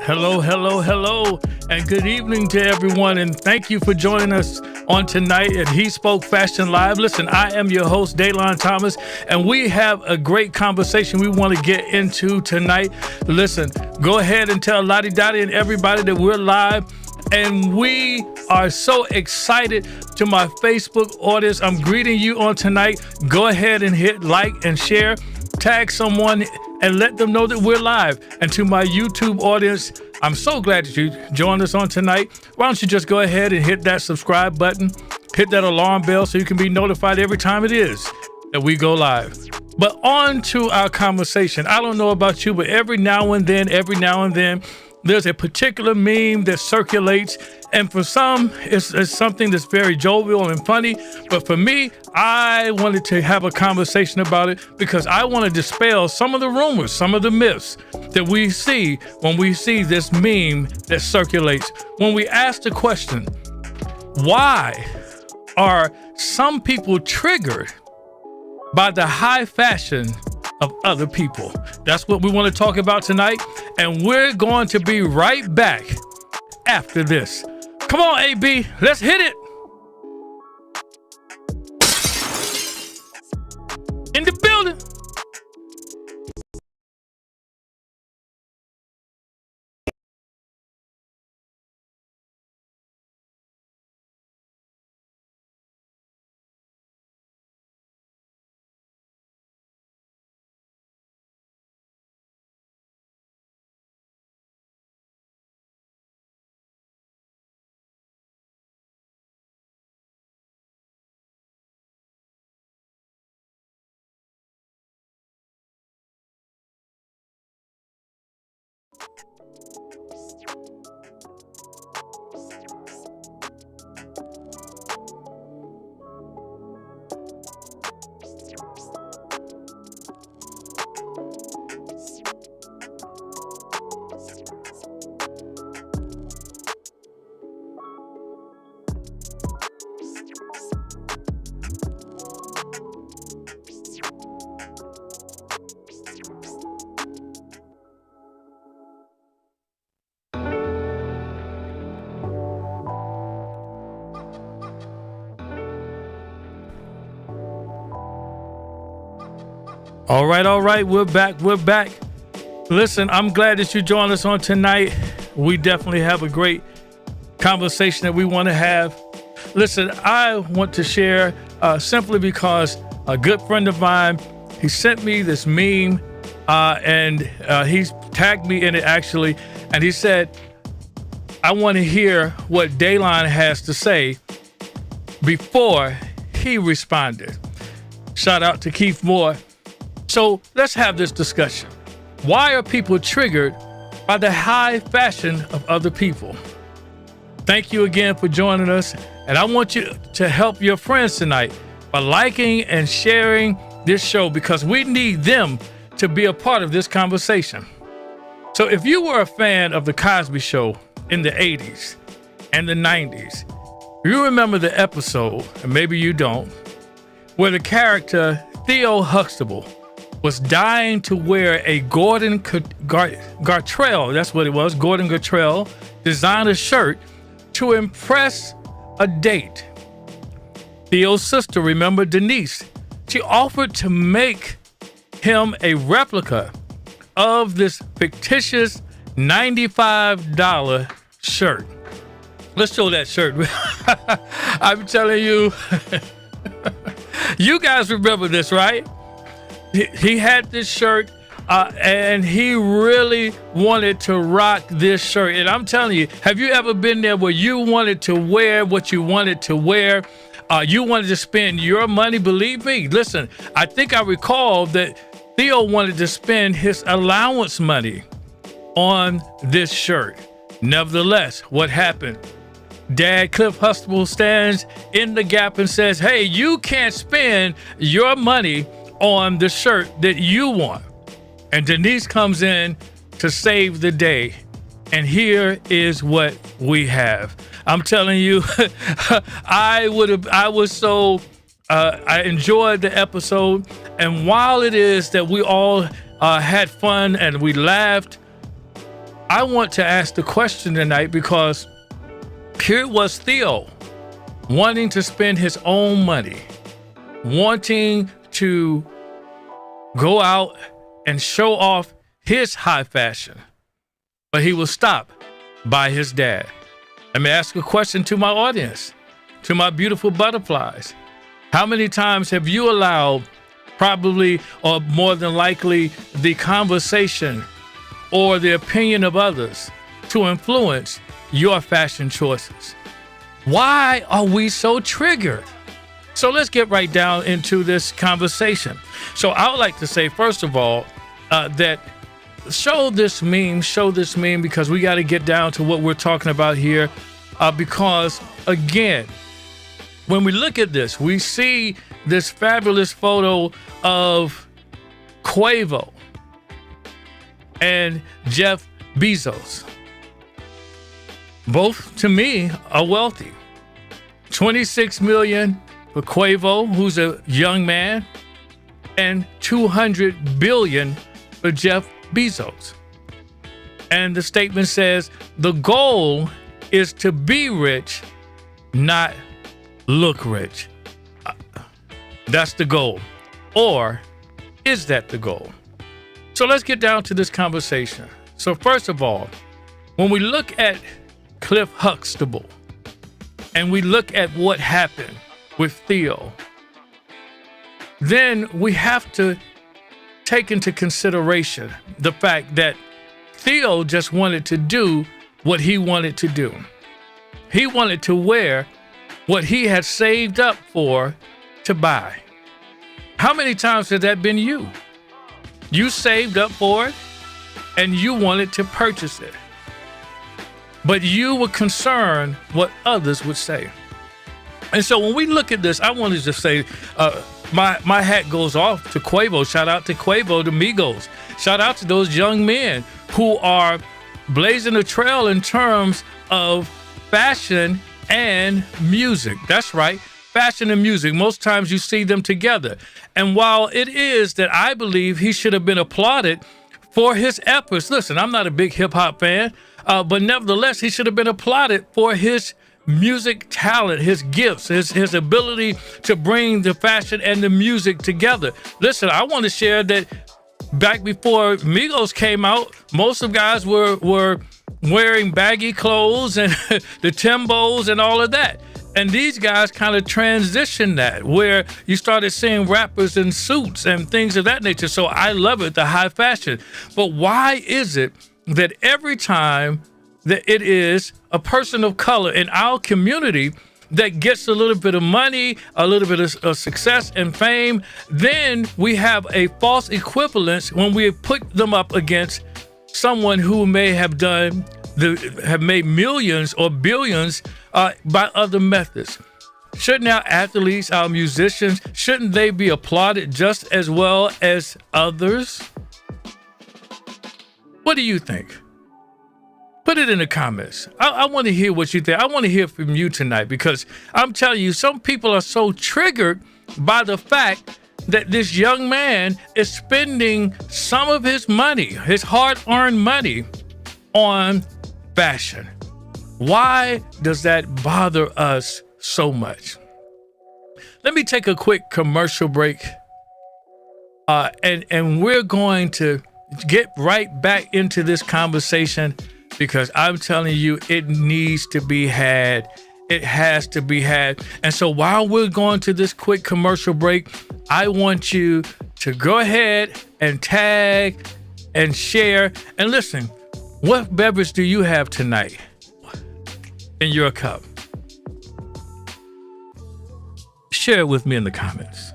Hello, hello, hello, and good evening to everyone, and thank you for joining us on tonight at He Spoke Fashion Live. Listen, I am your host, Daylon Thomas, and we have a great conversation we want to get into tonight. Listen, go ahead and tell Lottie Dottie and everybody that we're live, and we are so excited. To my Facebook audience, I'm greeting you on tonight. Go ahead and hit like and share. Tag someone and let them know that we're live. And to my YouTube audience, I'm so glad that you joined us on tonight. Why don't you just go ahead and hit that subscribe button, hit that alarm bell so you can be notified every time it is that we go live. But on to our conversation. I don't know about you, but every now and then, there's a particular meme that circulates, and for some, it's something that's very jovial and funny. But for me, I wanted to have a conversation about it because I want to dispel some of the rumors, some of the myths that we see when we see this meme that circulates. When we ask the question, why are some people triggered by the high fashion of other people? That's what we want to talk about tonight, and we're going to be right back after this. Come on, AB, let's hit it. In the building. All right, we're back. Listen, I'm glad that you joined us on tonight. We definitely have a great conversation that we want to have. Listen, I want to share simply because a good friend of mine, he sent me this meme and he tagged me in it actually. And he said, I want to hear what Daylon has to say before he responded. Shout out to Keith Moore. So let's have this discussion. Why are people triggered by the high fashion of other people? Thank you again for joining us. And I want you to help your friends tonight by liking and sharing this show because we need them to be a part of this conversation. So if you were a fan of The Cosby Show in the 80s and the 90s, you remember the episode, and maybe you don't, where the character Theo Huxtable was dying to wear a Gordon Gartrell, that's what it was, Gordon Gartrell designer shirt to impress a date. Theo's sister, remember Denise, she offered to make him a replica of this fictitious $95 shirt. Let's show that shirt. I'm telling you, you guys remember this, right? He had this shirt and he really wanted to rock this shirt. And I'm telling you, have you ever been there where you wanted to wear what you wanted to wear? You wanted to spend your money? Believe me, listen, I think I recall that Theo wanted to spend his allowance money on this shirt. Nevertheless, what happened? Dad Cliff Huxtable stands in the gap and says, hey, you can't spend your money on the shirt that you want. And Denise comes in to save the day. And here is what we have. I'm telling you, I enjoyed the episode. And while it is that we all had fun and we laughed, I want to ask the question tonight because here was Theo wanting to spend his own money, wanting to go out and show off his high fashion, but he was stopped by his dad. Let me ask a question to my audience, to my beautiful butterflies. How many times have you allowed, probably or more than likely, the conversation or the opinion of others to influence your fashion choices? Why are we so triggered? So let's get right down into this conversation. So I would like to say, first of all, that show this meme because we got to get down to what we're talking about here. Because again, when we look at this, we see this fabulous photo of Quavo and Jeff Bezos. Both, to me, are wealthy. $26 million for Quavo, who's a young man, and $200 billion for Jeff Bezos. And the statement says, the goal is to be rich, not look rich. That's the goal. Or is that the goal? So let's get down to this conversation. So first of all, when we look at Cliff Huxtable and we look at what happened with Theo, then we have to take into consideration the fact that Theo just wanted to do what he wanted to do. He wanted to wear what he had saved up for to buy. How many times has that been you? You saved up for it and you wanted to purchase it, but you were concerned what others would say. And so when we look at this, I wanted to say, my hat goes off to Quavo. Shout out to Quavo, the Migos. Shout out to those young men who are blazing a trail in terms of fashion and music. That's right, fashion and music. Most times you see them together. And while it is that I believe he should have been applauded for his efforts, listen, I'm not a big hip hop fan, but nevertheless, he should have been applauded for his music talent, his gifts, his ability to bring the fashion and the music together. Listen, I want to share that back before Migos came out, most of guys were wearing baggy clothes and the Timbos and all of that. And these guys kind of transitioned that, where you started seeing rappers in suits and things of that nature. So I love it, the high fashion. But why is it that every time that it is a person of color in our community that gets a little bit of money, a little bit of success and fame, then we have a false equivalence when we put them up against someone who may have made millions or billions by other methods? Shouldn't our athletes, our musicians, shouldn't they be applauded just as well as others? What do you think? Put it in the comments. I want to hear what you think. I want to hear from you tonight, because I'm telling you, some people are so triggered by the fact that this young man is spending some of his money, his hard-earned money, on fashion. Why does that bother us so much? Let me take a quick commercial break, and we're going to get right back into this conversation, because I'm telling you, it needs to be had. It has to be had. And so while we're going to this quick commercial break, I want you to go ahead and tag and share. And listen, what beverage do you have tonight in your cup? Share it with me in the comments.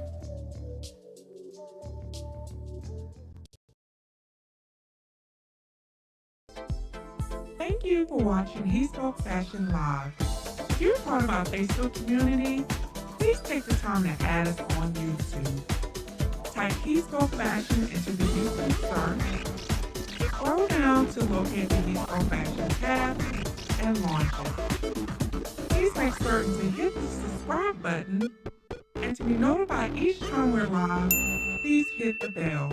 Thank you for watching He Spoke Fashion Live. If you're part of our Facebook community, please take the time to add us on YouTube. Type He Spoke Fashion into the YouTube search. Scroll down to locate the He Spoke Fashion tab and launch it. Please make certain to hit the subscribe button, and to be notified each time we're live, please hit the bell.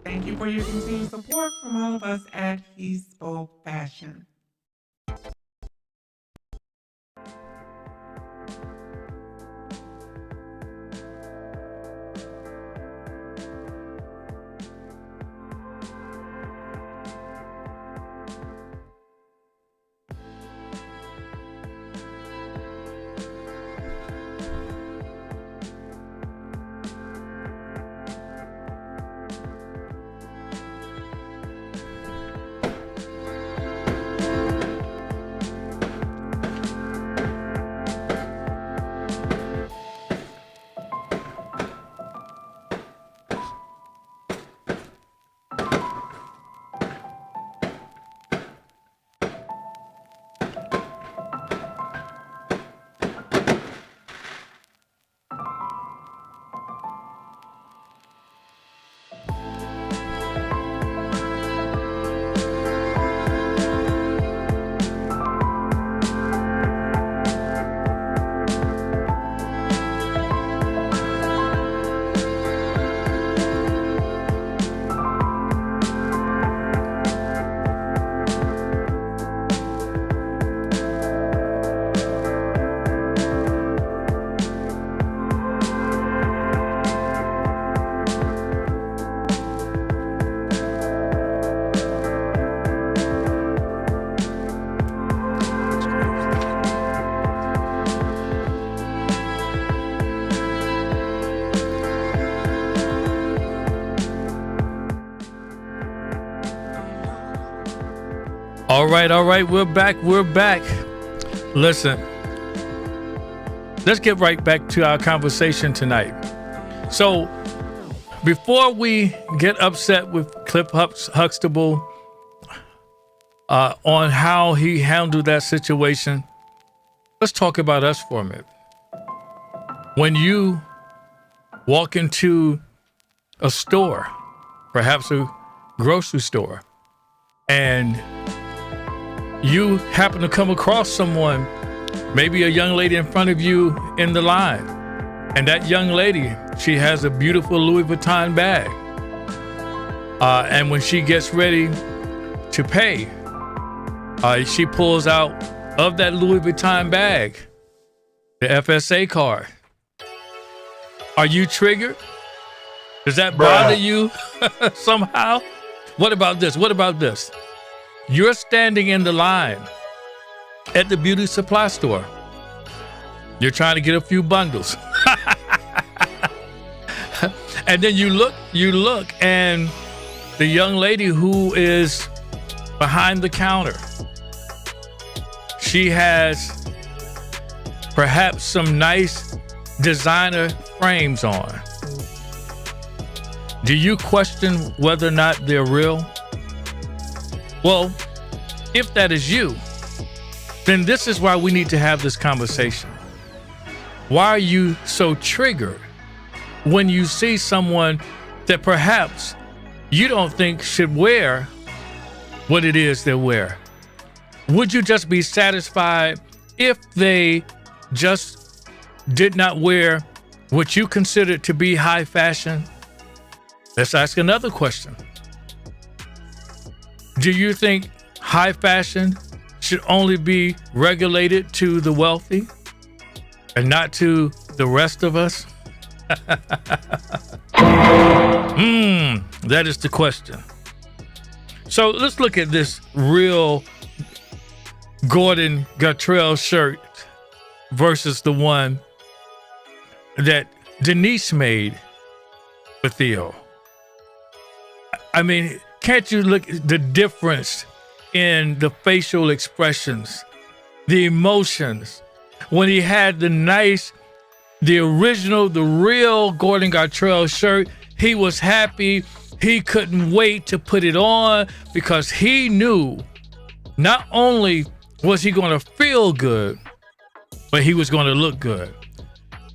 Thank you for your continued support from all of us at He Spoke Fashion. All right, we're back. Listen, let's get right back to our conversation tonight. So, before we get upset with Cliff Huxtable on how he handled that situation, let's talk about us for a minute. When you walk into a store, perhaps a grocery store, and you happen to come across someone, maybe a young lady in front of you in the line, and that young lady, she has a beautiful Louis Vuitton bag, and when she gets ready to pay, she pulls out of that Louis Vuitton bag the FSA card. Are you triggered? Does that bother you somehow? What about this? You're standing in the line at the beauty supply store, You're trying to get a few bundles. And then you look, and the young lady who is behind the counter, she has perhaps some nice designer frames on. Do you question whether or not they're real? Well, if that is you, then this is why we need to have this conversation. Why are you so triggered when you see someone that perhaps you don't think should wear what it is they wear? Would you just be satisfied if they just did not wear what you consider to be high fashion? Let's ask another question. Do you think high fashion should only be regulated to the wealthy and not to the rest of us? That is the question. So let's look at this real Gordon Gartrell shirt versus the one that Denise made for Theo. I mean, can't you look at the difference in the facial expressions, the emotions? When he had the original, the real Gordon Gartrell shirt, he was happy. He couldn't wait to put it on because he knew not only was he going to feel good, but he was going to look good.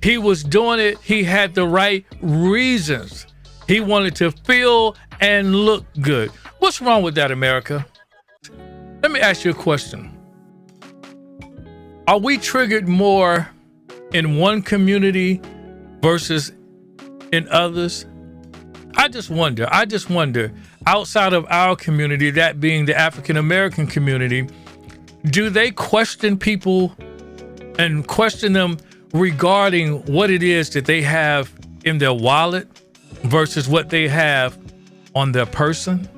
He was doing it. He had the right reasons. He wanted to feel and look good. What's wrong with that, America? Let me ask you a question. Are we triggered more in one community versus in others? I just wonder, outside of our community, that being the African American community, do they question people and question them regarding what it is that they have in their wallet versus what they have on their person?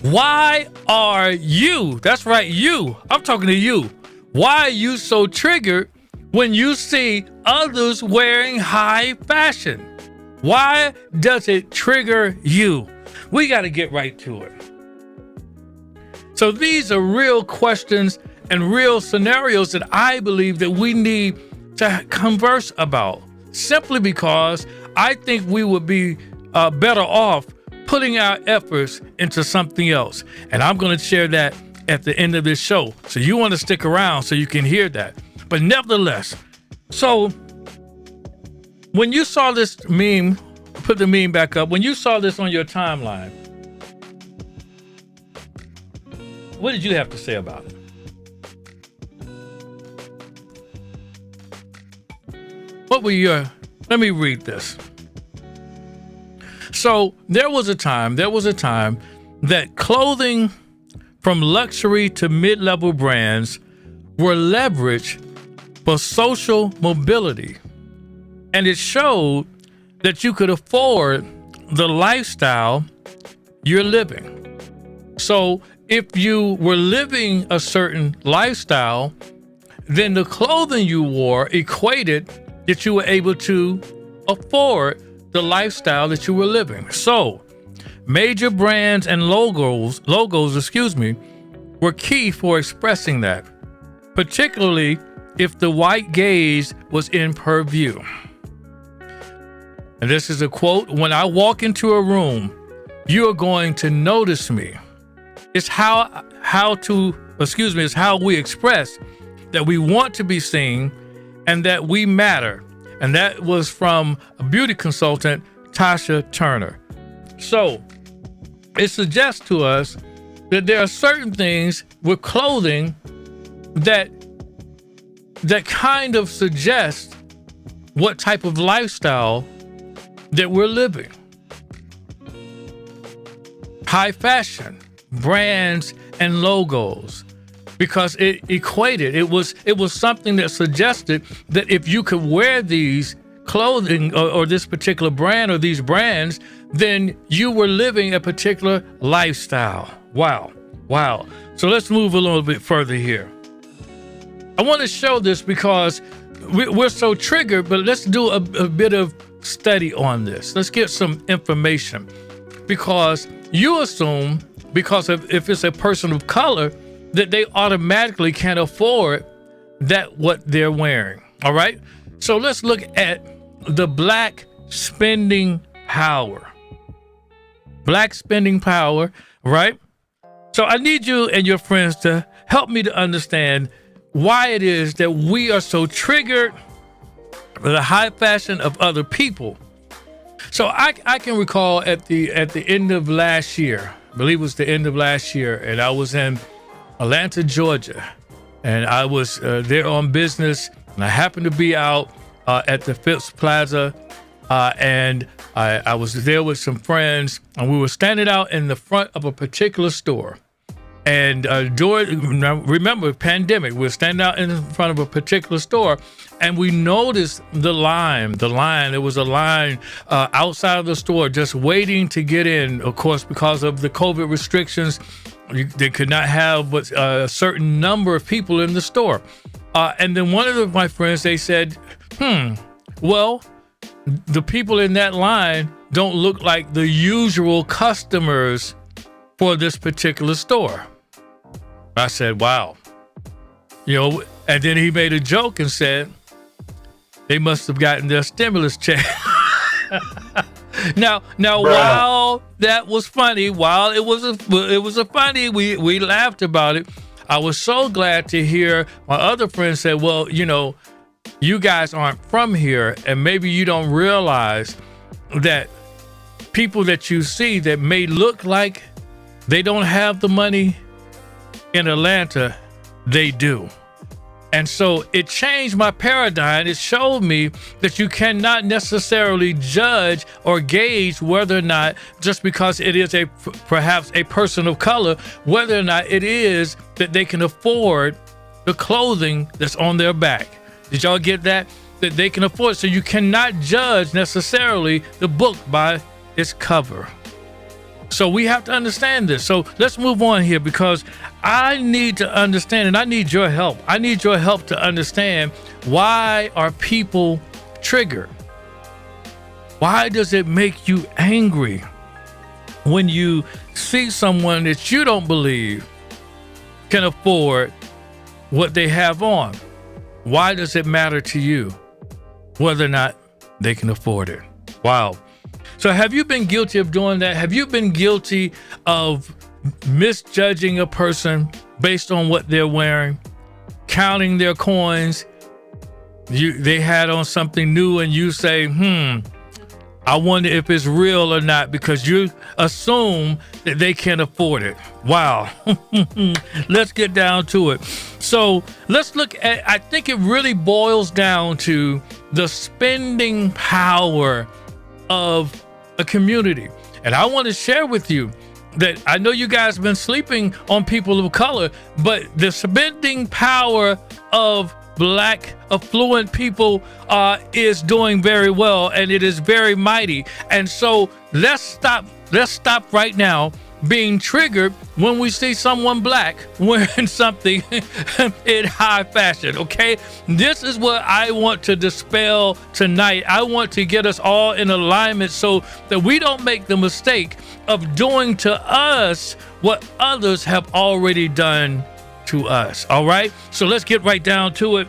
Why are you, that's right, you, I'm talking to you, why are you so triggered when you see others wearing high fashion? Why does it trigger you? We got to get right to it. So these are real questions and real scenarios that I believe that we need to converse about, simply because I think we would be better off putting our efforts into something else. And I'm going to share that at the end of this show. So you want to stick around so you can hear that. But nevertheless, so when you saw this meme, put the meme back up, when you saw this on your timeline, what did you have to say about it? Let me read this. So there was a time that clothing from luxury to mid-level brands were leveraged for social mobility. And it showed that you could afford the lifestyle you're living. So if you were living a certain lifestyle, then the clothing you wore equated that you were able to afford the lifestyle that you were living. So major brands and logos, were key for expressing that, particularly if the white gaze was in purview. And this is a quote: "When I walk into a room, you are going to notice me." It's it's how we express that we want to be seen and that we matter. And that was from a beauty consultant, Tasha Turner. So it suggests to us that there are certain things with clothing that kind of suggest what type of lifestyle that we're living. High fashion, brands and logos, because it equated, it was something that suggested that if you could wear these clothing or this particular brand or these brands, then you were living a particular lifestyle. Wow. So let's move a little bit further here. I want to show this because we're so triggered, but let's do a bit of study on this. Let's get some information, because you assume, because if it's a person of color, that they automatically can't afford what they're wearing. All right. So let's look at the black spending power. Black spending power, right? So I need you and your friends to help me to understand why it is that we are so triggered by the high fashion of other people. So I can recall at the end of last year, I believe it was the end of last year, and I was in Atlanta, Georgia, and I was there on business, and I happened to be out at the Phipps Plaza, and I was there with some friends, and we were standing out in the front of a particular store. And remember, pandemic, we're standing out in front of a particular store, and we noticed the line. There was a line outside of the store just waiting to get in. Of course, because of the COVID restrictions, they could not have a certain number of people in the store. And then one of my friends, they said, well, the people in that line don't look like the usual customers for this particular store. I said, wow. And then he made a joke and said, they must have gotten their stimulus check. Now, while that was funny, while it was a funny, we laughed about it. I was so glad to hear my other friends say, well, you guys aren't from here, and maybe you don't realize that people that you see that may look like they don't have the money in Atlanta, they do. And so it changed my paradigm. It showed me that you cannot necessarily judge or gauge whether or not, just because it is perhaps a person of color, whether or not it is that they can afford the clothing that's on their back. Did y'all get that? That they can afford. So you cannot judge necessarily the book by its cover. So we have to understand this. So let's move on here, because I need to understand, and I need your help. I need your help to understand, why are people triggered? Why does it make you angry when you see someone that you don't believe can afford what they have on? Why does it matter to you whether or not they can afford it? Wow. So have you been guilty of doing that? Have you been guilty of misjudging a person based on what they're wearing, counting their coins? They had on something new and you say, I wonder if it's real or not, because you assume that they can afford it. Wow. Let's get down to it. So let's look at, I think it really boils down to the spending power of a community. And I want to share with you that I know you guys have been sleeping on people of color, but the spending power of Black affluent people is doing very well, and it is very mighty. And so let's stop right now being triggered when we see someone Black wearing something in high fashion. Okay, this is what I want to dispel tonight. I want to get us all in alignment so that we don't make the mistake of doing to us what others have already done to us. All right, so let's get right down to it.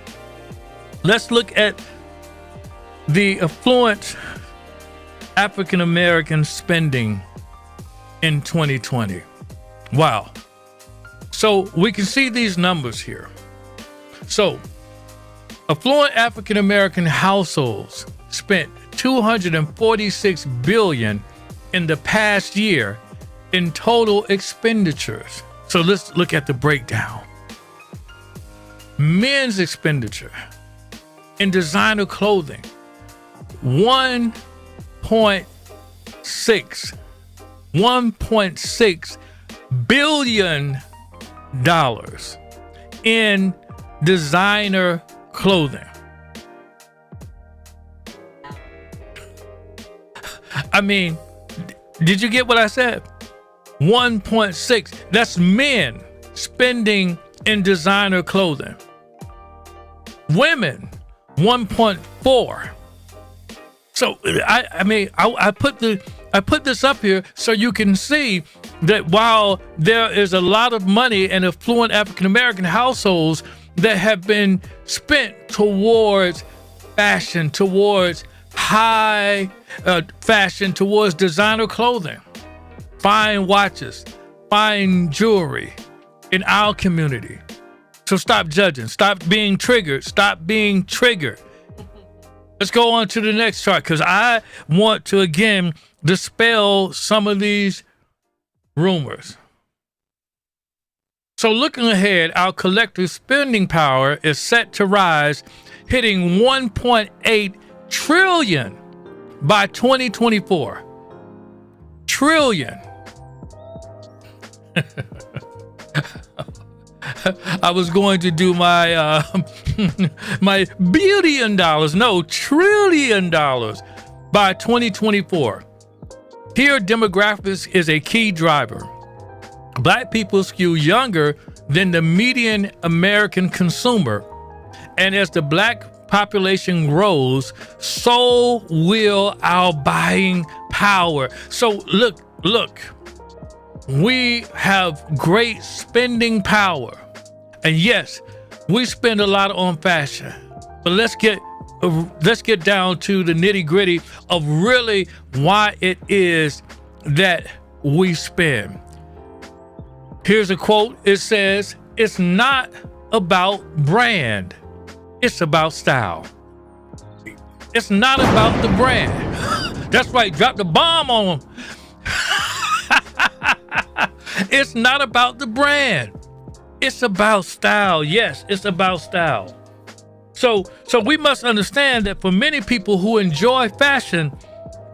Let's look at the affluent African American spending in 2020. Wow. So we can see these numbers here. So affluent African American households spent $246 billion in the past year in total expenditures. So let's look at the breakdown. Men's expenditure in designer clothing, $1.6 billion in designer clothing. I mean, did you get what I said? 1.6. That's men spending in designer clothing. Women, 1.4. So I put this up here so you can see that while there is a lot of money in affluent African American households that have been spent towards fashion, towards high fashion, towards designer clothing, fine watches, fine jewelry in our community. So stop judging, stop being triggered, stop being triggered. Let's go on to the next chart because I want to again dispel some of these rumors. So looking ahead, our collective spending power is set to rise, hitting 1.8 trillion by 2024. Trillion. I was going to do my my billion dollars, no, trillion dollars by 2024. Here, demographics is a key driver. Black people skew younger than the median American consumer, and as the black population grows, so will our buying power. So look, we have great spending power. And yes, we spend a lot on fashion, but let's get down to the nitty gritty of really why it is that we spend. Here's a quote. It says, "It's not about brand, it's about style." It's not about the brand. That's right, drop the bomb on them. It's not about the brand. It's about style. Yes, it's about style. So we must understand that for many people who enjoy fashion,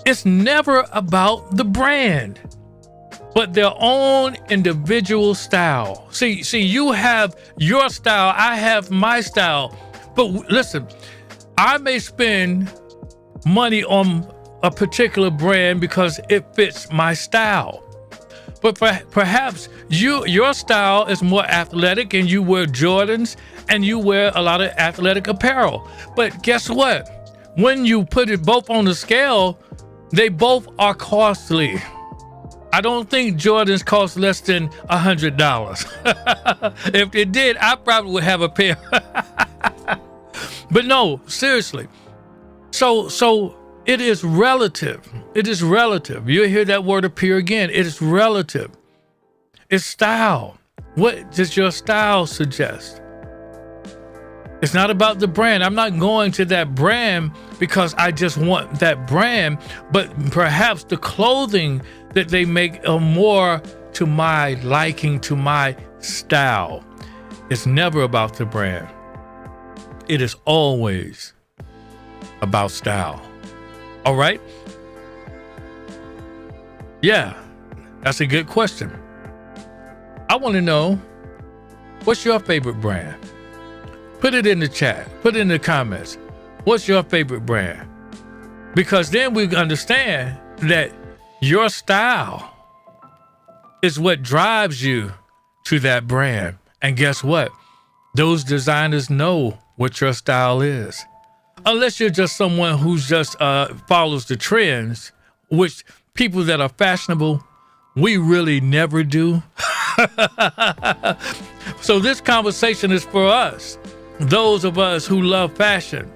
it's never about the brand, but their own individual style. See, you have your style, I have my style. But listen, I may spend money on a particular brand because it fits my style. But perhaps your style is more athletic and you wear Jordans and you wear a lot of athletic apparel. But guess what? When you put it both on the scale, they both are costly. I don't think Jordans cost less than $100. If it did, I probably would have a pair. But no, seriously. So it is relative. It is relative. You'll hear that word appear again. It is relative. It's style. What does your style suggest? It's not about the brand. I'm not going to that brand because I just want that brand, but perhaps the clothing that they make are more to my liking, to my style. It's never about the brand. It is always about style. All right? Yeah, that's a good question. I want to know, what's your favorite brand? Put it in the chat. Put it in the comments. What's your favorite brand? Because then we understand that your style is what drives you to that brand. And guess what? Those designers know what your style is. Unless you're just someone who's just follows the trends, which people that are fashionable, we really never do. So this conversation is for us, those of us who love fashion,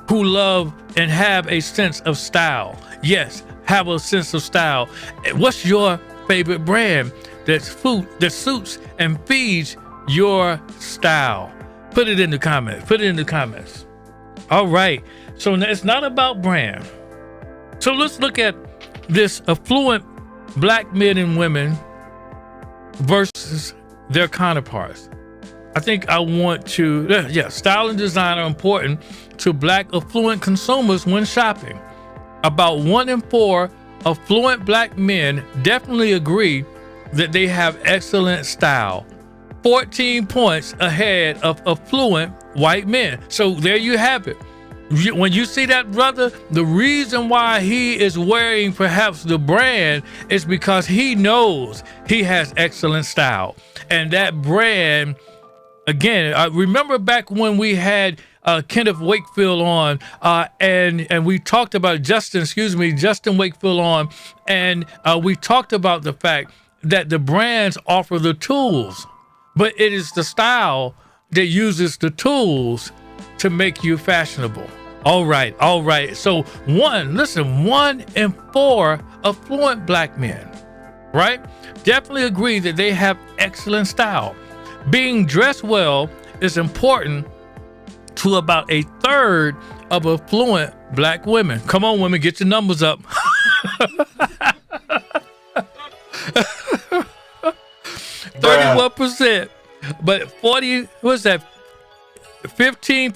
who love and have a sense of style. Yes, have a sense of style. What's your favorite brand that suits and feeds your style? Put it in the comments. Put it in the comments. All right. So it's not about brand. So let's look at this affluent black men and women versus their counterparts. I think I want to, style and design are important to black affluent consumers when shopping. About 1 in 4 affluent black men definitely agree that they have excellent style. 14 points ahead of affluent white men. So there you have it. When you see that brother, the reason why he is wearing perhaps the brand is because he knows he has excellent style. And that brand, again, I remember back when we had Kenneth Wakefield on, and we talked about Justin Wakefield on, and we talked about the fact that the brands offer the tools, but it is the style that uses the tools to make you fashionable. All right. So 1 in 4 affluent black men, right, definitely agree that they have excellent style. Being dressed well is important to about a third of affluent black women. Come on, women, get your numbers up. 31%, but 15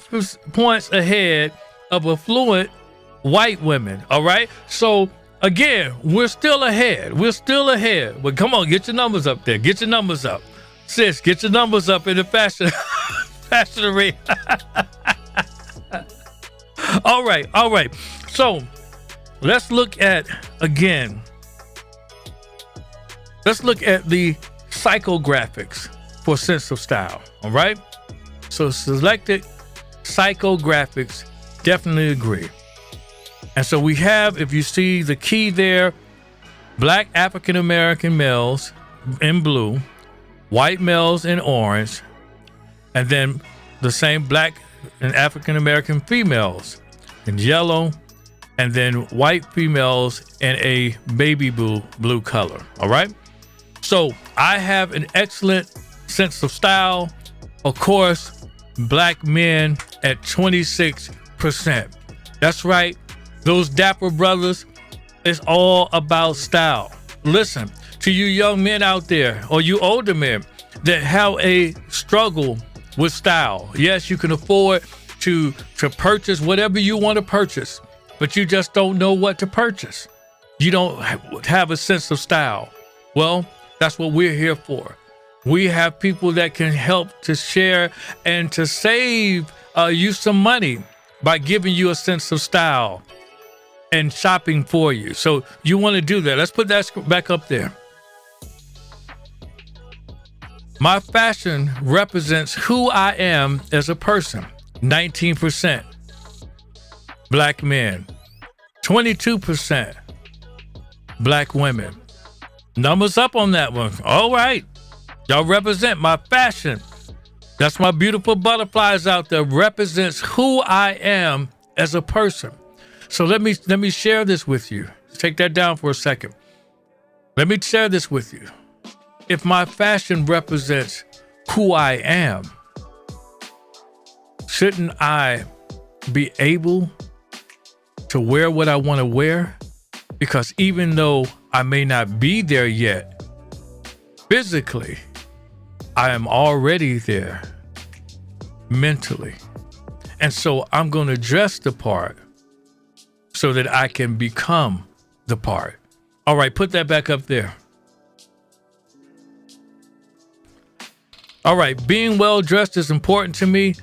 points ahead of affluent white women. All right. So again, we're still ahead. But come on, get your numbers up there. Get your numbers up. Sis, get your numbers up in the fashion arena. All right. So let's look at the psychographics for sense of style. All right. So selected psychographics definitely agree. And so we have, if you see the key there, black African American males in blue, white males in orange, and then the same black and African American females in yellow, and then white females in a baby blue color. All right. So I have an excellent sense of style. Of course, black men at 26%. That's right. Those dapper brothers, it's all about style. Listen, to you young men out there, or you older men that have a struggle with style. Yes, you can afford to purchase whatever you want to purchase, but you just don't know what to purchase. You don't have a sense of style. Well, that's what we're here for. We have people that can help to share and to save you some money by giving you a sense of style and shopping for you. So you want to do that. Let's put that back up there. My fashion represents who I am as a person. 19% black men, 22% black women. Numbers up on that one. All right. Y'all represent my fashion. That's my beautiful butterflies out there. Represents who I am as a person. So let me share this with you. Take that down for a second. Let me share this with you. If my fashion represents who I am, shouldn't I be able to wear what I want to wear? Because even though I may not be there yet, physically, I am already there mentally. And so I'm going to dress the part so that I can become the part. All right, put that back up there. All right, being well dressed is important to me.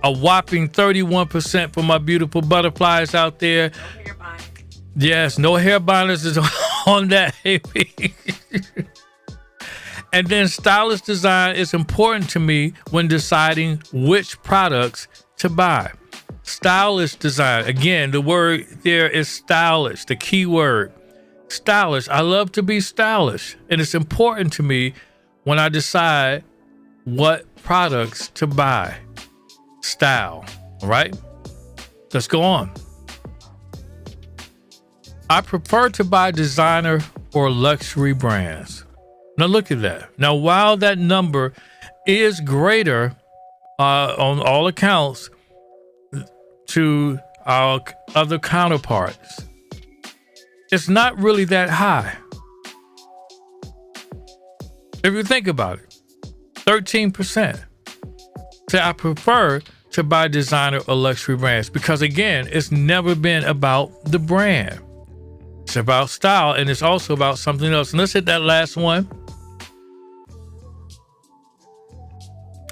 A whopping 31% for my beautiful butterflies out there. No hair binders. Yes, no hair binders is on that. And then stylish design is important to me when deciding which products to buy. Stylish design. Again, the word there is stylish, the key word. Stylish. I love to be stylish. And it's important to me when I decide what products to buy. Style. All right? Let's go on. I prefer to buy designer or luxury brands. Now look at that. Now, while that number is greater on all accounts to our other counterparts, it's not really that high. If you think about it, 13%. So I prefer to buy designer or luxury brands because, again, it's never been about the brand. It's about style, and it's also about something else. And let's hit that last one.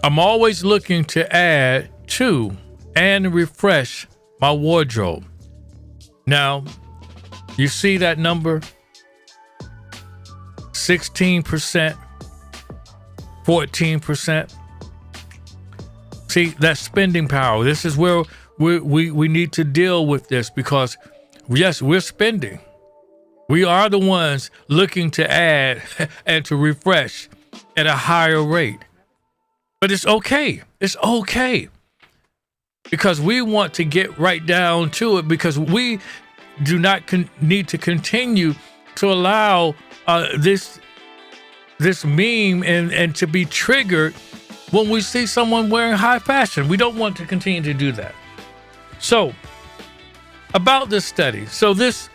I'm always looking to add to and refresh my wardrobe. Now, you see that number? 16%, 14%. See, that spending power. This is where we need to deal with this, because yes, we're spending. We are the ones looking to add and to refresh at a higher rate. But it's okay. It's okay. Because we want to get right down to it, because we do not need to continue to allow this meme and to be triggered when we see someone wearing high fashion. We don't want to continue to do that. So, about this study. So this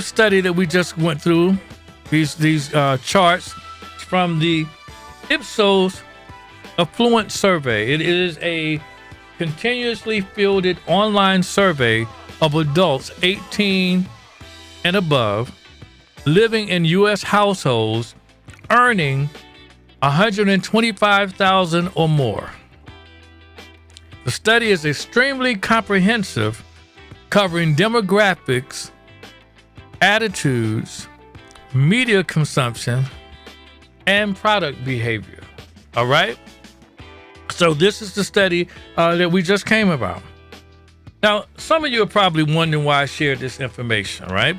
study that we just went through, these charts from the Ipsos Affluent Survey. It is a continuously fielded online survey of adults 18 and above living in U.S. households earning $125,000 or more. The study is extremely comprehensive, covering demographics, attitudes, media consumption, and product behavior. All right? So this is the study that we just came about. Now, some of you are probably wondering why I shared this information, right?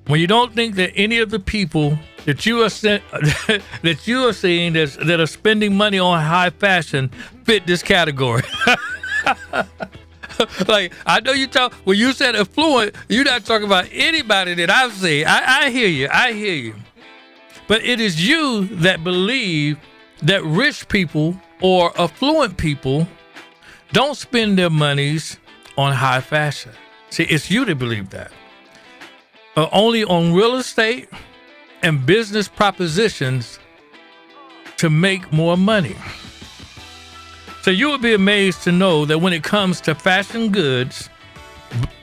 When you don't think that any of the people that you are seeing that are spending money on high fashion fit this category. Like, I know when you said affluent, you're not talking about anybody that I've seen. I hear you. But it is you that believe that rich people or affluent people don't spend their monies on high fashion. See, it's you that believe that. Only on real estate and business propositions to make more money. So you would be amazed to know that when it comes to fashion goods,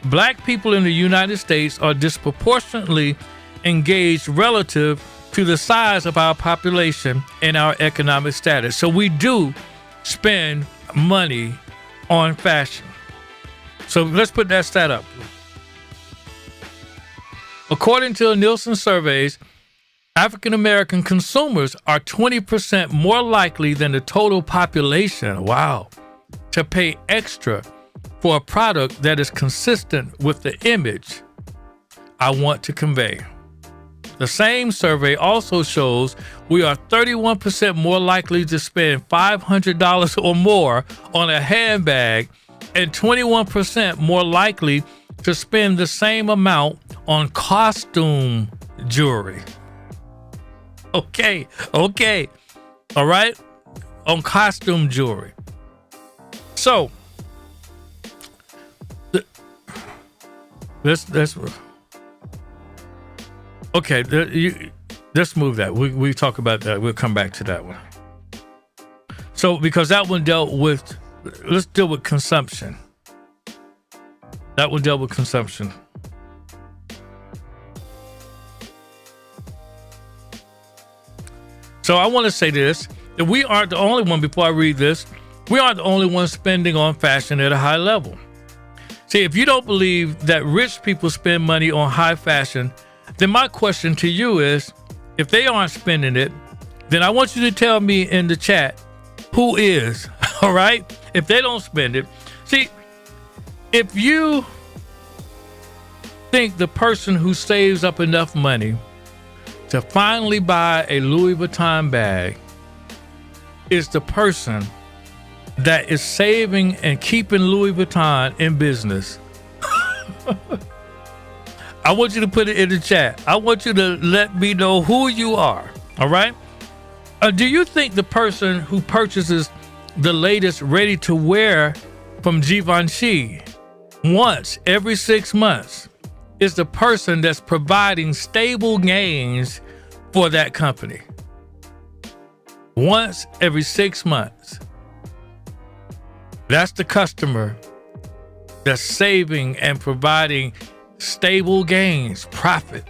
Black people in the United States are disproportionately engaged relative to the size of our population and our economic status. So we do spend money on fashion. So let's put that stat up. According to Nielsen surveys, African American consumers are 20% more likely than the total population, to pay extra for a product that is consistent with the image I want to convey. The same survey also shows we are 31% more likely to spend $500 or more on a handbag and 21% more likely to spend the same amount on costume jewelry. Okay. All right. On costume jewelry. So, let's move that. We talk about that. We'll come back to that one. So, because that one let's deal with consumption. That one dealt with consumption. So I want to say this, that we aren't the only one, before I read this, we aren't the only ones spending on fashion at a high level. See, if you don't believe that rich people spend money on high fashion, then my question to you is, if they aren't spending it, then I want you to tell me in the chat, who is, all right? If they don't spend it. See, if you think the person who saves up enough money to finally buy a Louis Vuitton bag is the person that is saving and keeping Louis Vuitton in business, I want you to put it in the chat. I want you to let me know who you are, all right? Do you think the person who purchases the latest ready-to-wear from Givenchy once every 6 months is the person that's providing stable gains for that company? Once every 6 months. That's the customer that's saving and providing stable gains, profit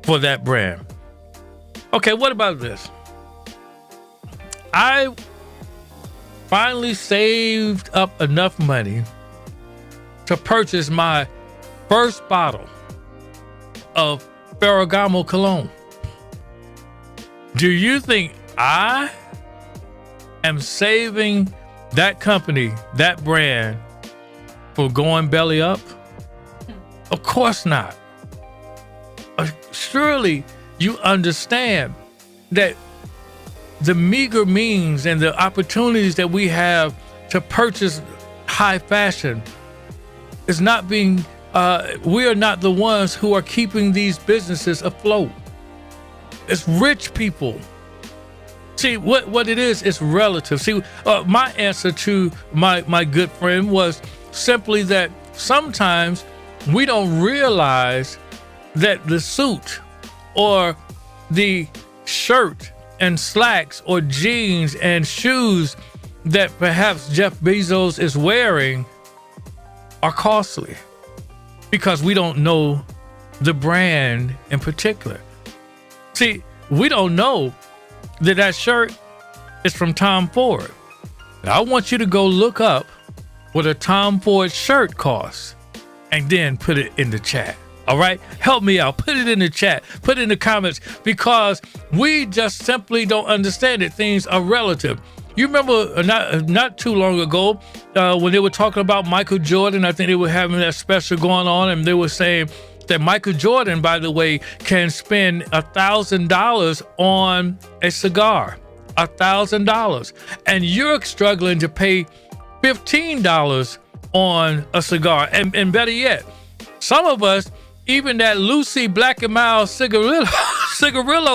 for that brand. Okay, what about this? I finally saved up enough money to purchase my first bottle of Ferragamo cologne. Do you think I am saving that company, that brand, for going belly up? Of course not. Surely you understand that the meager means and the opportunities that we have to purchase high fashion is not being, we are not the ones who are keeping these businesses afloat. It's rich people. See, what it is, it's relative. See, my answer to my good friend was simply that sometimes we don't realize that the suit or the shirt and slacks or jeans and shoes that perhaps Jeff Bezos is wearing are costly because we don't know the brand in particular. See, we don't know that shirt is from Tom Ford. Now, I want you to go look up what a Tom Ford shirt costs and then put it in the chat. All right? Help me out. Put it in the chat. Put it in the comments, because we just simply don't understand that things are relative. You remember not too long ago when they were talking about Michael Jordan, I think they were having that special going on, and they were saying that Michael Jordan, by the way, can spend $1,000 on a cigar. $1,000. And you're struggling to pay $15 on a cigar. And better yet, some of us, even that Lucy Black and Mild cigarillo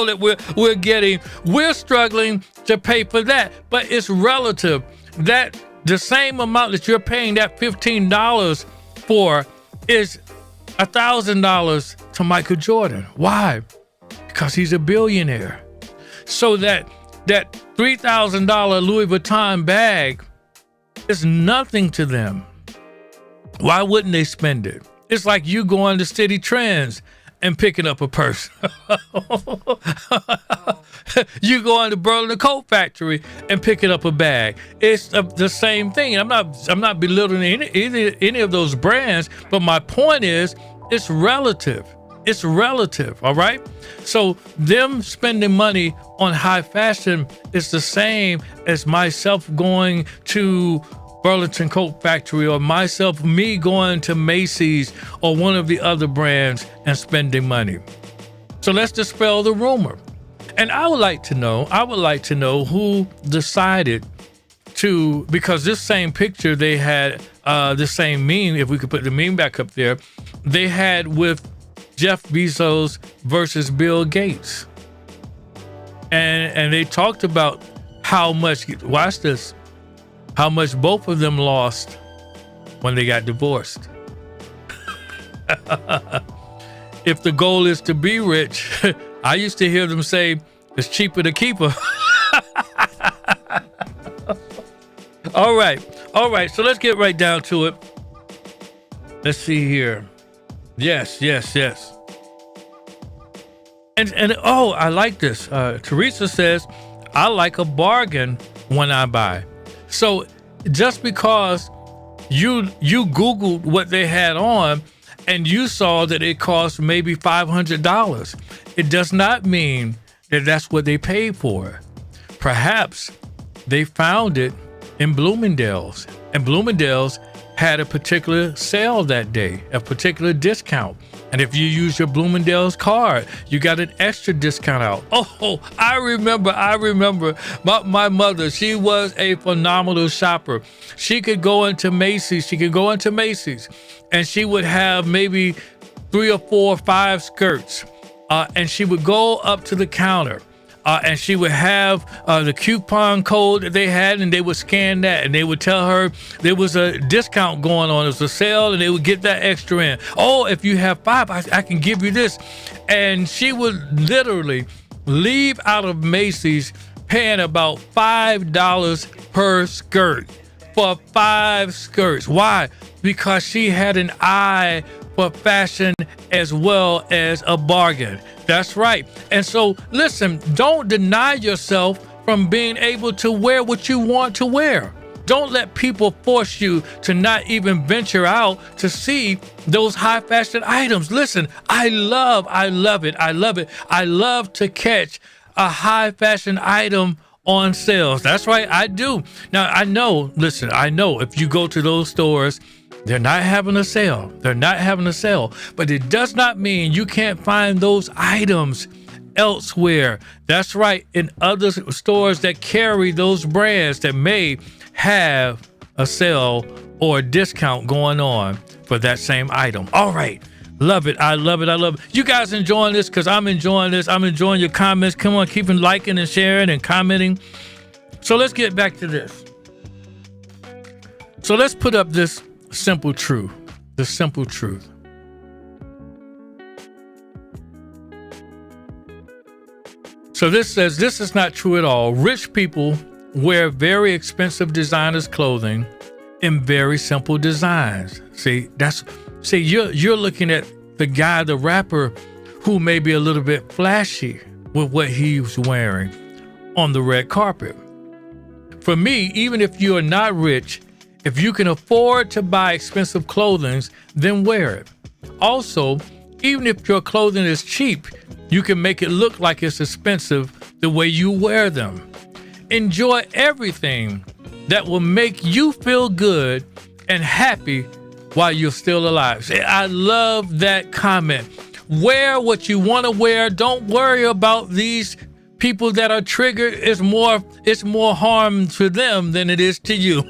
that we're getting, we're struggling to pay for that. But it's relative. That the same amount that you're paying that $15 for is $1,000 to Michael Jordan. Why? Because he's a billionaire. So that $3,000 Louis Vuitton bag is nothing to them. Why wouldn't they spend it? It's like you going to City Trends and picking up a purse. You going to Burlington Coat Factory and picking up a bag. It's the same thing. I'm not belittling any of those brands, but my point is, it's relative. It's relative, all right? So them spending money on high fashion is the same as myself going to Burlington Coat Factory, or me going to Macy's or one of the other brands and spending money. So let's dispel the rumor. And I would like to know who decided to, because this same picture they had, the same meme, if we could put the meme back up there, they had with Jeff Bezos versus Bill Gates. And they talked about how much, watch this, how much both of them lost when they got divorced. If the goal is to be rich, I used to hear them say, it's cheaper to keep her. All right. So let's get right down to it. Let's see here. Yes. And oh, I like this. Teresa says, I like a bargain when I buy. So just because you Googled what they had on and you saw that it cost maybe $500, it does not mean that that's what they paid for. Perhaps they found it in Bloomingdale's, and Bloomingdale's had a particular sale that day, a particular discount. And if you use your Bloomingdale's card, you got an extra discount out. Oh, I remember my mother, she was a phenomenal shopper. She could go into Macy's, and she would have maybe 3 or 4 or 5 skirts. And she would go up to the counter. And she would have the coupon code that they had, and they would scan that, and they would tell her there was a discount going on. It was a sale, and they would get that extra in. Oh, if you have 5, I can give you this. And she would literally leave out of Macy's paying about $5 per skirt for 5 skirts. Why? Because she had an eye for fashion as well as a bargain. That's right. And so, listen, don't deny yourself from being able to wear what you want to wear. Don't let people force you to not even venture out to see those high fashion items. Listen, I love it. I love to catch a high fashion item on sales. That's right, I do. Now, I know if you go to those stores, they're not having a sale. They're not having a sale. But it does not mean you can't find those items elsewhere. That's right, in other stores that carry those brands that may have a sale or a discount going on for that same item. All right. Love it. I love it. I love it. You guys enjoying this? Because I'm enjoying this. I'm enjoying your comments. Come on, keep liking and sharing and commenting. So let's get back to this. So let's put up this simple truth. The simple truth. So this says this is not true at all. Rich people wear very expensive designers clothing in very simple designs. See, you're looking at the guy, the rapper, who may be a little bit flashy with what he's wearing on the red carpet. For me, even if you are not rich, if you can afford to buy expensive clothing, then wear it. Also, even if your clothing is cheap, you can make it look like it's expensive the way you wear them. Enjoy everything that will make you feel good and happy while you're still alive. I love that comment. Wear what you want to wear. Don't worry about these people that are triggered. It's more harm to them than it is to you.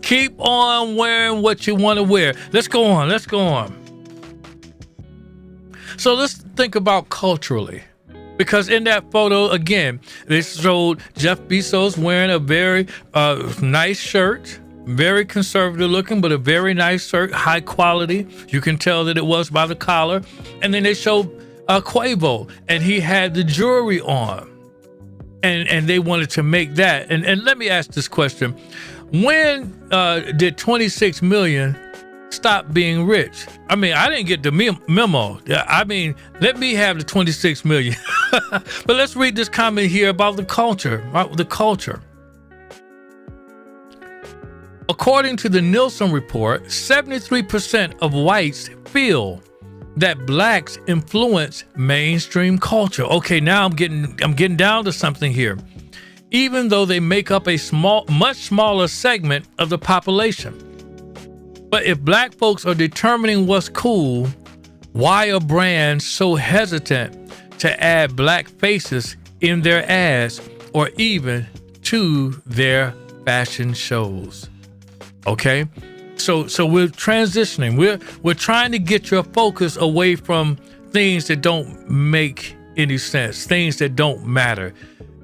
Keep on wearing what you want to wear. Let's go on. So let's think about culturally. Because in that photo, again, they showed Jeff Bezos wearing a very nice shirt, very conservative looking, but a very nice shirt, high quality. You can tell that it was by the collar. And then they showed Quavo, and he had the jewelry on. And they wanted to make that. And let me ask this question. When did 26 million stop being rich? I mean, I didn't get the memo. I mean, let me have the 26 million. But let's read this comment here about the culture. According to the Nielsen report, 73% of whites feel that blacks influence mainstream culture. Okay, now I'm getting down to something here. Even though they make up a much smaller segment of the population. But if black folks are determining what's cool, why are brands so hesitant to add black faces in their ads or even to their fashion shows? Okay, so we're transitioning. We're trying to get your focus away from things that don't make any sense, things that don't matter.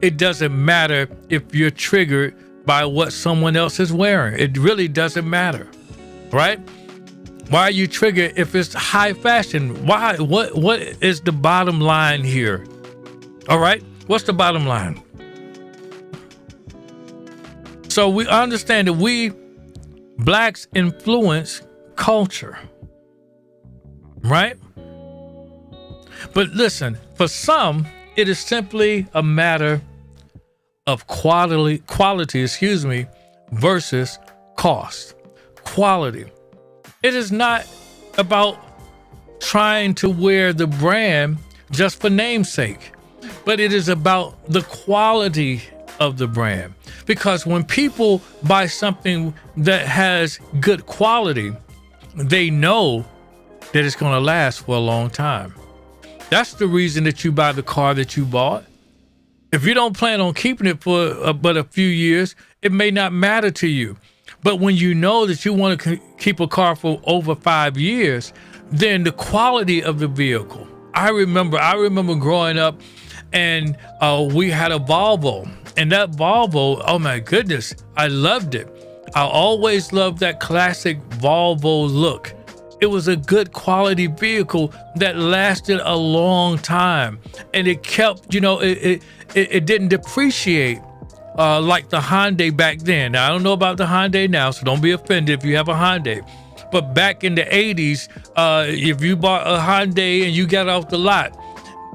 It doesn't matter if you're triggered by what someone else is wearing. It really doesn't matter. Right? Why are you triggered if it's high fashion? Why? What is the bottom line here? All right? What's the bottom line? So we understand that we blacks influence culture. Right? But listen, for some, it is simply a matter of quality, versus cost. Quality. It is not about trying to wear the brand just for namesake, but it is about the quality of the brand. Because when people buy something that has good quality, they know that it's going to last for a long time. That's the reason that you buy the car that you bought. If you don't plan on keeping it for but a few years, it may not matter to you. But when you know that you want to keep a car for over 5 years, then the quality of the vehicle. I remember growing up, and we had a Volvo, and that Volvo, oh my goodness, I loved it. I always loved that classic Volvo look. It was a good quality vehicle that lasted a long time, and it kept, it didn't depreciate. Like the Hyundai back then. Now, I don't know about the Hyundai now, so don't be offended if you have a Hyundai. But back in the 80s, if you bought a Hyundai and you got off the lot,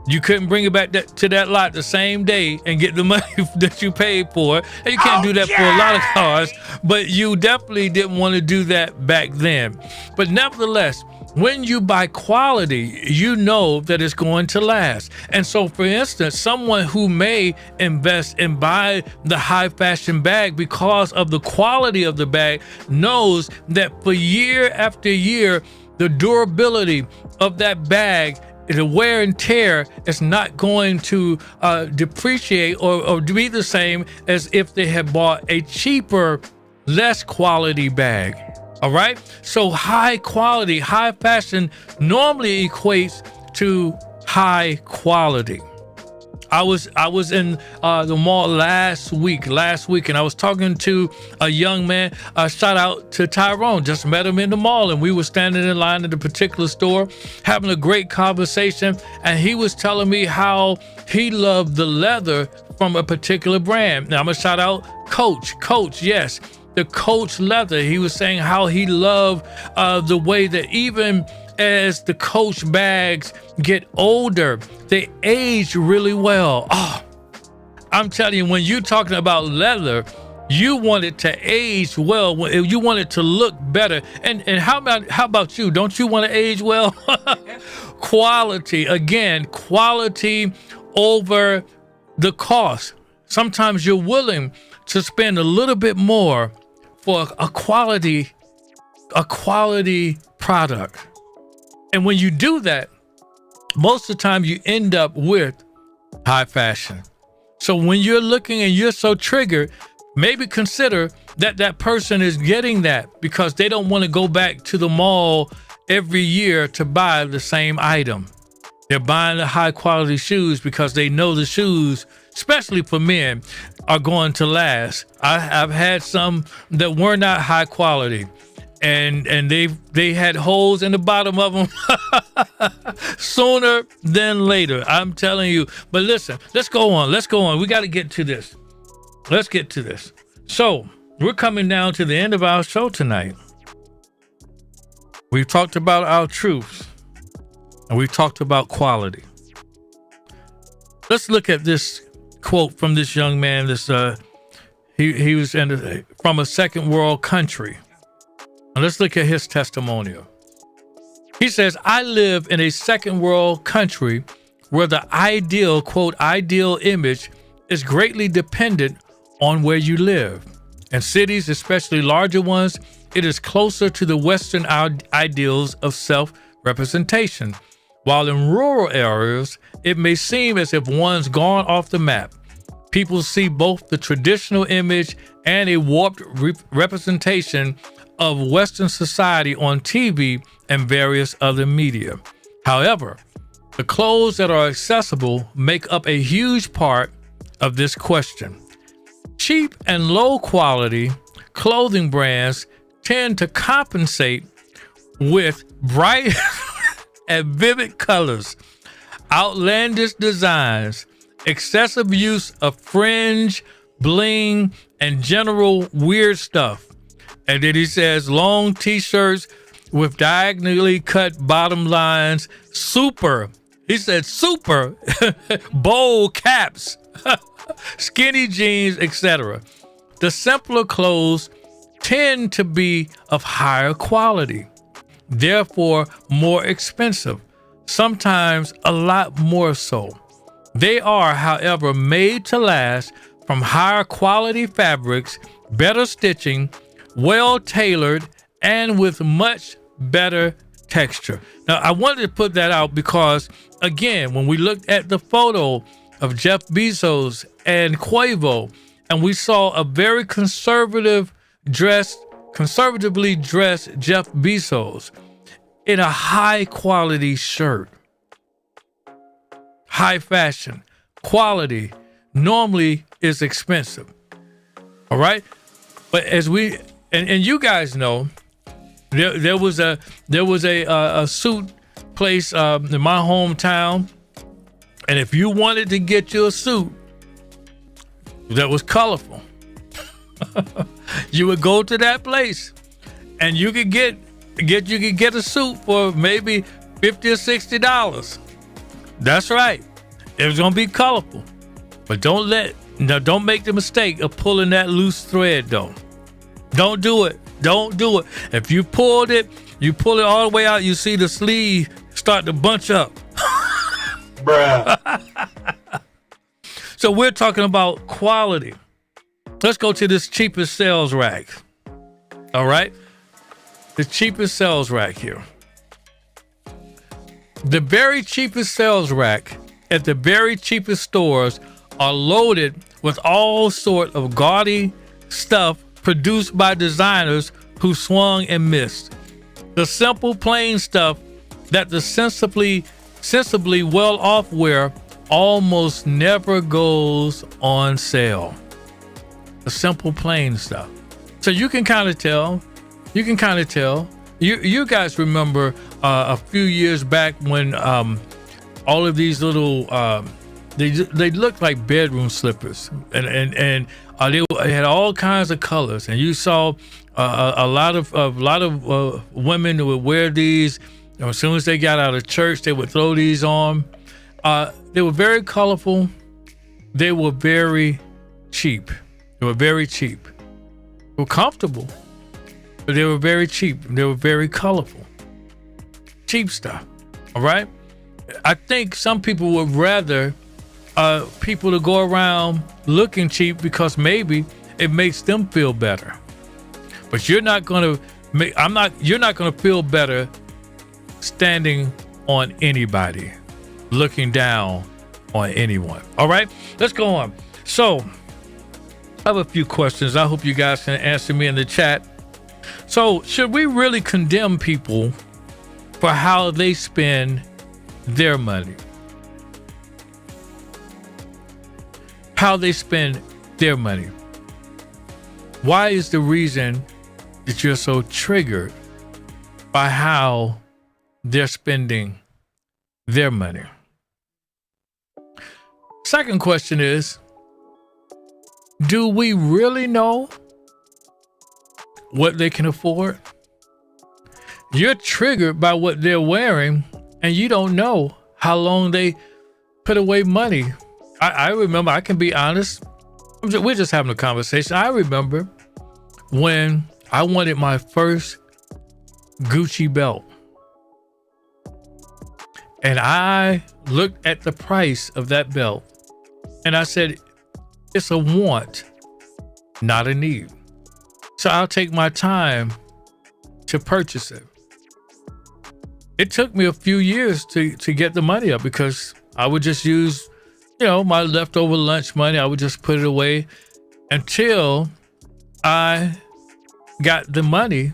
you couldn't bring it back to that lot the same day and get the money that you paid for it. And you can't do that for a lot of cars, but you definitely didn't want to do that back then. But nevertheless, when you buy quality, you know that it's going to last. And so, for instance, someone who may invest and buy the high fashion bag because of the quality of the bag knows that for year after year, the durability of that bag, the wear and tear is not going to depreciate or be the same as if they had bought a cheaper, less quality bag. All right. So high quality, high fashion normally equates to high quality. I was in the mall last week, and I was talking to a young man. Shout out to Tyrone. Just met him in the mall, and we were standing in line at a particular store, having a great conversation. And he was telling me how he loved the leather from a particular brand. Now I'm gonna shout out Coach. Coach, yes, the Coach leather. He was saying how he loved the way that even as the Coach bags get older, they age really well. Oh, I'm telling you, when you're talking about leather, you want it to age well. You want it to look better. And how about you? Don't you want to age well? Quality, again, quality over the cost. Sometimes you're willing to spend a little bit more for a quality product. And when you do that, most of the time you end up with high fashion. So when you're looking and you're so triggered, maybe consider that person is getting that because they don't want to go back to the mall every year to buy the same item. They're buying the high quality shoes because they know the shoes, especially for men, are going to last. I've had some that were not high quality. And they had holes in the bottom of them sooner than later. I'm telling you. But listen, let's go on. We got to get to this. Let's get to this. So we're coming down to the end of our show tonight. We've talked about our truths and we've talked about quality. Let's look at this quote from this young man. He was from a second world country. Let's look at his testimonial. He says, I live in a second world country where the ideal, quote, ideal image is greatly dependent on where you live. In cities, especially larger ones, it is closer to the Western ideals of self-representation. While in rural areas, it may seem as if one's gone off the map. People see both the traditional image and a warped representation of Western society on TV and various other media. However, the clothes that are accessible make up a huge part of this question. Cheap and low quality clothing brands tend to compensate with bright and vivid colors, outlandish designs, excessive use of fringe, bling, and general weird stuff. And then he says long t-shirts with diagonally cut bottom lines, super bold caps, skinny jeans, etc. The simpler clothes tend to be of higher quality, therefore more expensive, sometimes a lot more so. They are, however, made to last from higher quality fabrics, better stitching, well tailored, and with much better texture. Now, I wanted to put that out because, again, when we looked at the photo of Jeff Bezos and Quavo, and we saw a very conservatively dressed Jeff Bezos in a high quality shirt. High fashion, quality normally is expensive. All right. But as we, and you guys know, there was a suit place in my hometown, and if you wanted to get you a suit that was colorful, you would go to that place, and you could get a suit for maybe $50 or $60. That's right. It was gonna be colorful, but don't make the mistake of pulling that loose thread though. Don't do it. Don't do it. If you pulled it, You pull it all the way out, you see the sleeve start to bunch up. Bruh. So we're talking about quality. Let's go to this cheapest sales rack. All right? The cheapest sales rack here. The very cheapest sales rack at the very cheapest stores are loaded with all sort of gaudy stuff produced by designers who swung and missed. The simple, plain stuff that the sensibly well-off wear almost never goes on sale. The simple, plain stuff. So you can kind of tell. You guys remember a few years back when all of these little they looked like bedroom slippers, and they had all kinds of colors, and you saw a lot of women who would wear these. As soon as they got out of church, they would throw these on. They were very colorful. They were very cheap. They were comfortable, but they were very cheap. They were very colorful. Cheap stuff. All right. I think some people would rather people to go around looking cheap because maybe it makes them feel better. But you're not gonna feel better standing on anybody, looking down on anyone. All right, let's go on. So I have a few questions. I hope you guys can answer me in the chat. So should we really condemn people for how they spend their money? How they spend their money. Why is the reason that you're so triggered by how they're spending their money? Second question is, do we really know what they can afford? You're triggered by what they're wearing, and you don't know how long they put away money. I remember, I can be honest, we're just having a conversation. I remember when I wanted my first Gucci belt, and I looked at the price of that belt, and I said, it's a want, not a need. So I'll take my time to purchase it. It took me a few years to get the money up because I would just use, my leftover lunch money. I would just put it away until I got the money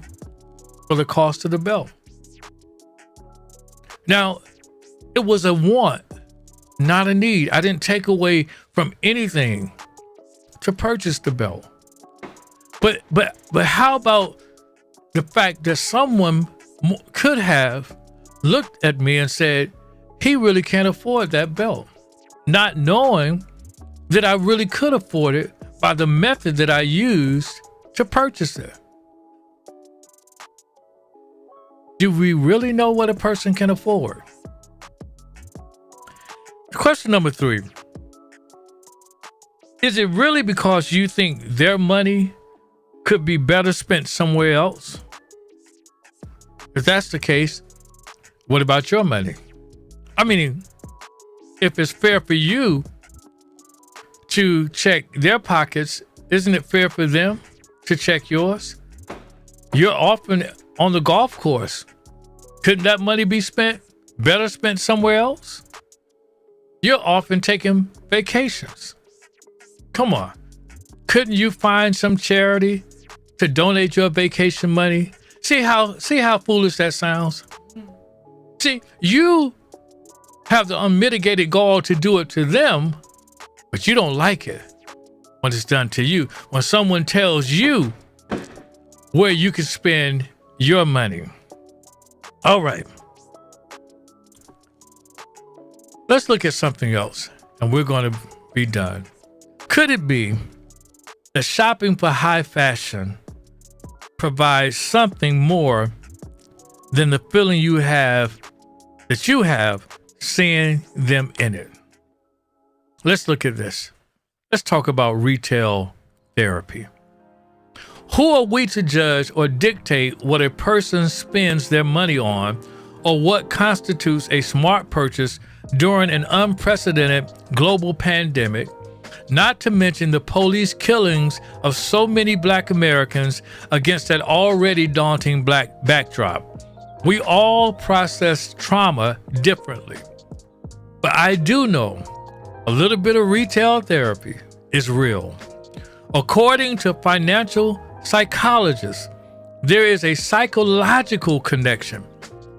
for the cost of the belt. Now, it was a want, not a need. I didn't take away from anything to purchase the belt. But how about the fact that someone could have looked at me and said, he really can't afford that belt, not knowing that I really could afford it by the method that I used to purchase it. Do we really know what a person can afford? Question number 3. Is it really because you think their money could be better spent somewhere else? If that's the case, what about your money? I mean, if it's fair for you to check their pockets, isn't it fair for them to check yours? You're often on the golf course. Couldn't that money be better spent somewhere else? You're often taking vacations. Come on. Couldn't you find some charity to donate your vacation money? See how foolish that sounds? See, you have the unmitigated gall to do it to them, but you don't like it when it's done to you. When someone tells you where you can spend your money. All right. Let's look at something else, and we're going to be done. Could it be that shopping for high fashion provides something more than the feeling you have seeing them in it? Let's look at this. Let's talk about retail therapy. Who are we to judge or dictate what a person spends their money on, or what constitutes a smart purchase during an unprecedented global pandemic, not to mention the police killings of so many Black Americans against that already daunting Black backdrop? We all process trauma differently. But I do know a little bit of retail therapy is real. According to financial psychologists, there is a psychological connection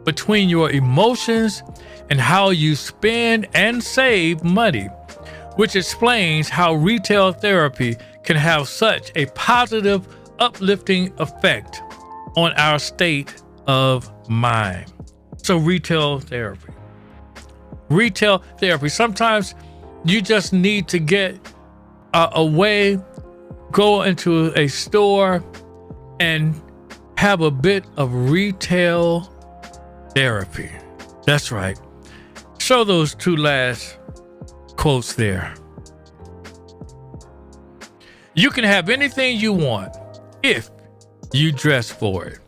between your emotions and how you spend and save money, which explains how retail therapy can have such a positive, uplifting effect on our state of mind. So retail therapy. Sometimes you just need to get away, go into a store and have a bit of retail therapy. That's right. Show those two last quotes there. You can have anything you want if you dress for it,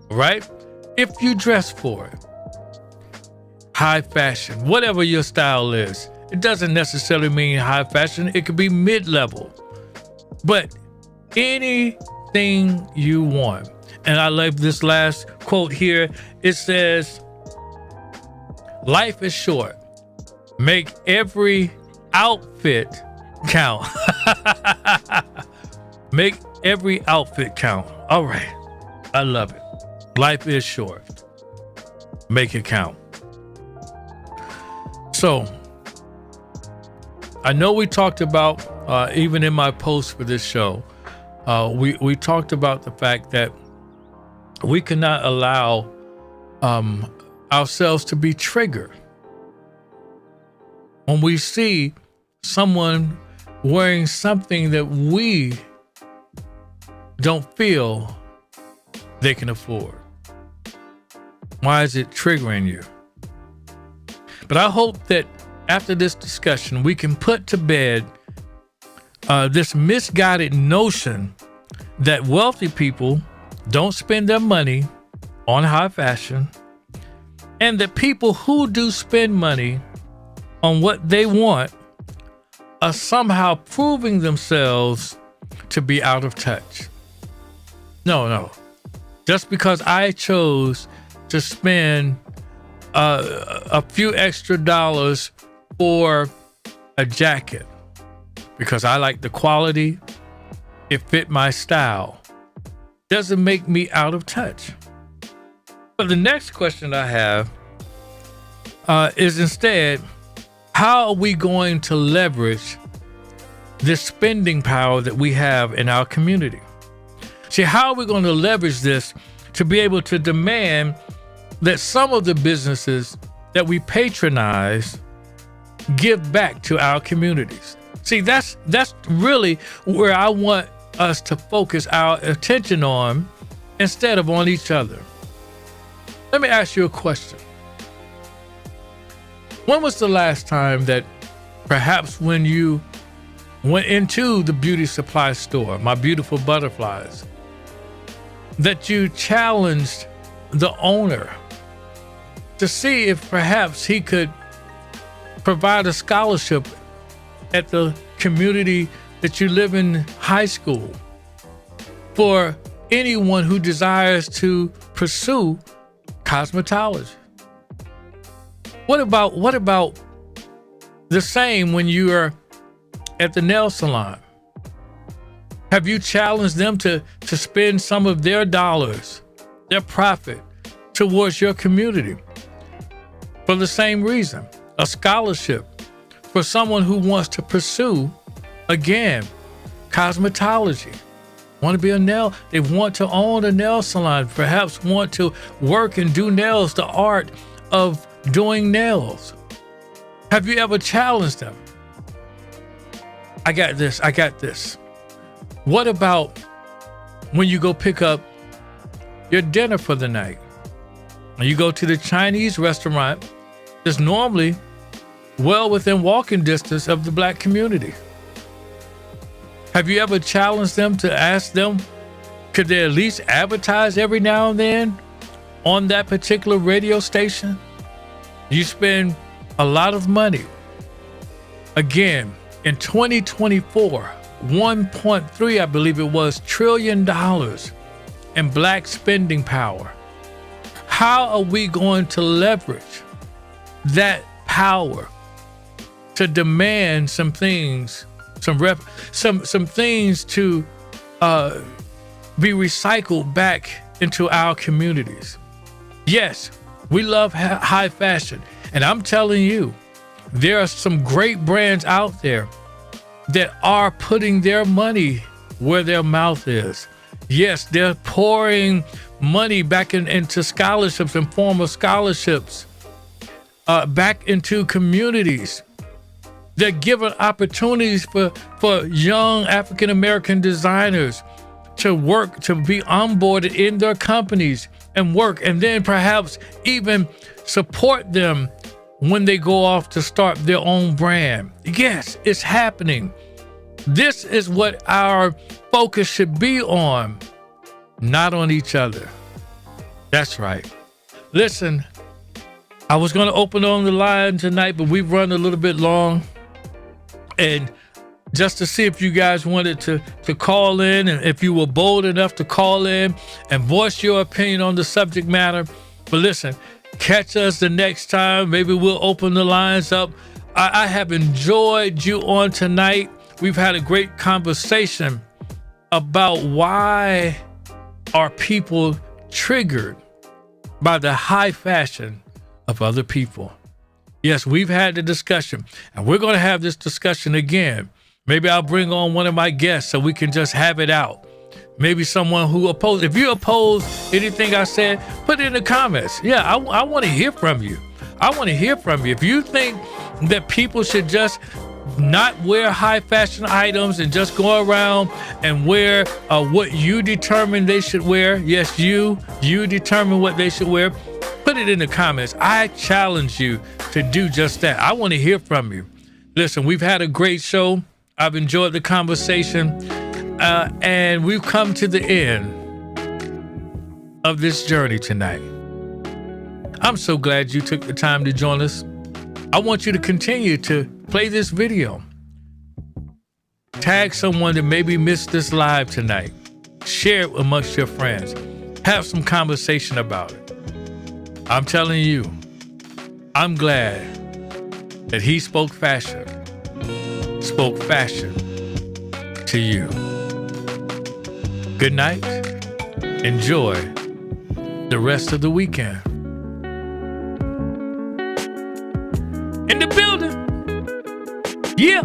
right? If you dress for it. High fashion, whatever your style is. It doesn't necessarily mean high fashion. It could be mid-level. But anything you want. And I love this last quote here. It says, life is short. Make every outfit count. Make every outfit count. All right. I love it. Life is short. Make it count. So, I know we talked about, even in my post for this show, we talked about the fact that we cannot allow ourselves to be triggered when we see someone wearing something that we don't feel they can afford. Why is it triggering you? But I hope that after this discussion, we can put to bed this misguided notion that wealthy people don't spend their money on high fashion, and that people who do spend money on what they want are somehow proving themselves to be out of touch. No. Just because I chose to spend a few extra dollars for a jacket because I like the quality, it fit my style, doesn't make me out of touch. But the next question I have is instead, how are we going to leverage this spending power that we have in our community? See, how are we going to leverage this to be able to demand that some of the businesses that we patronize give back to our communities? See, that's really where I want us to focus our attention on instead of on each other. Let me ask you a question. When was the last time that perhaps when you went into the beauty supply store, My Beautiful Butterflies, that you challenged the owner to see if perhaps he could provide a scholarship at the community that you live in high school for anyone who desires to pursue cosmetology? What about the same when you are at the nail salon? Have you challenged them to spend some of their dollars, their profit, towards your community? For the same reason, a scholarship for someone who wants to pursue, again, cosmetology. Want to be they want to own a nail salon, perhaps want to work and do nails, the art of doing nails. Have you ever challenged them? I got this. What about when you go pick up your dinner for the night? And you go to the Chinese restaurant that's normally well within walking distance of the Black community. Have you ever challenged them to ask them, Could they at least advertise every now and then on that particular radio station? You spend a lot of money. Again, in 2024, 1.3, I believe it was, trillion dollars in black spending power. How are we going to leverage that power to demand some things, some things to be recycled back into our communities? Yes, we love high fashion, and I'm telling you, there are some great brands out there that are putting their money where their mouth is. Yes, they're pouring money back into scholarships and form of scholarships back into communities. They're giving opportunities for young African-American designers to work, to be onboarded in their companies and work, and then perhaps even support them when they go off to start their own brand. Yes, it's happening. This is what our focus should be on, not on each other. That's right. Listen, I was going to open on the line tonight, but we've run a little bit long. And just to see if you guys wanted to call in, and if you were bold enough to call in and voice your opinion on the subject matter. But listen, catch us the next time. Maybe we'll open the lines up. I have enjoyed you on tonight. We've had a great conversation about why are people triggered by the high fashion of other people. Yes, we've had the discussion, and we're going to have this discussion again. Maybe I'll bring on one of my guests so we can just have it out. Maybe someone who opposes. If you oppose anything I said, put it in the comments. Yeah, I want to hear from you. I want to hear from you. If you think that people should just not wear high fashion items and just go around and wear what you determine they should wear. Yes, you determine what they should wear. Put it in the comments. I challenge you to do just that. I want to hear from you. Listen, we've had a great show. I've enjoyed the conversation. And we've come to the end of this journey tonight. I'm so glad you took the time to join us. I want you to continue to play this video. Tag someone that maybe missed this live tonight. Share it amongst your friends. Have some conversation about it. I'm telling you, I'm glad that He Spoke Fashion spoke fashion to you. Good night. Enjoy the rest of the weekend. In the building. Yeah.